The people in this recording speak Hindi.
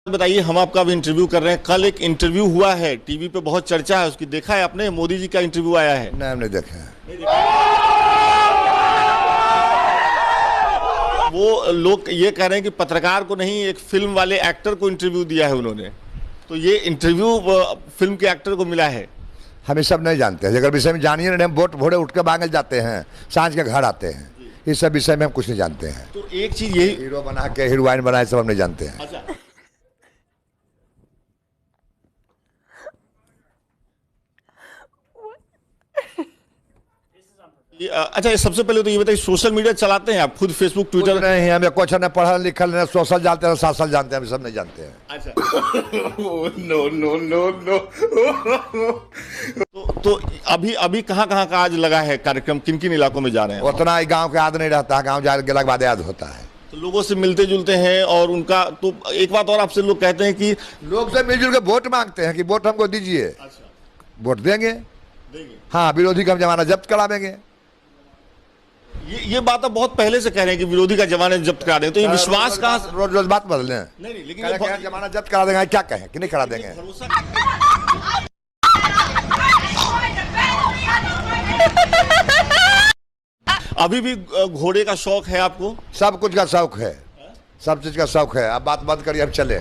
बताइए, हम आपका भी इंटरव्यू कर रहे हैं। कल एक इंटरव्यू हुआ है, टीवी पे बहुत चर्चा है उसकी, देखा है आपने? मोदी जी का इंटरव्यू आया है। नहीं, हमने देखा है। वो लोग ये कह रहे हैं कि पत्रकार को नहीं, एक फिल्म वाले एक्टर को इंटरव्यू दिया है उन्होंने। तो ये इंटरव्यू फिल्म के एक्टर को मिला है। हम ये सब नहीं जानते हैं। अगर विषय में जानिए ना, हम भोरे उठ के बांगल जाते हैं, सांझ के घर आते हैं। इस सब विषय में हम कुछ नहीं जानते हैं। तो एक चीज यही, हीरो बना के हीरोइन बनाए सब हम नहीं जानते हैं। अच्छा, ये सबसे पहले तो ये बताइए, सोशल मीडिया चलाते हैं आप खुद? Facebook, Twitter? नहीं, हमें कुछ नहीं पढ़ा लिखल नहीं, सोशल जानते हैं, शासन जानते हैं, हम सब नहीं जानते हैं। अच्छा। No no no no. तो अभी कहाँ कहाँ का आज लगा है कार्यक्रम? किन किन इलाकों में जा रहे हैं? उतना ही गांव के याद नहीं रहता, गांव जाने के बाद याद होता है। तो लोगों से मिलते जुलते हैं और उनका तो एक बात और आपसे लोग कहते हैं कि लोग से मिलजुल के वोट मांगते हैं कि वोट हमको दीजिए। अच्छा, वोट देंगे। देंगे। हाँ, विरोधी का जमाना जब्त करा देंगे। ये बात आप बहुत पहले से कह रहे हैं कि विरोधी का जमानत जब्त करा दें, तो ये विश्वास कहाँ से? रोज रोज बात बदले। नहीं, लेकिन जमानत जब्त करा देंगे, क्या कहें कि नहीं करा देंगे? अभी भी घोड़े का शौक है आपको? सब कुछ का शौक है, सब चीज का शौक है। अब बात बंद करिए, अब चले।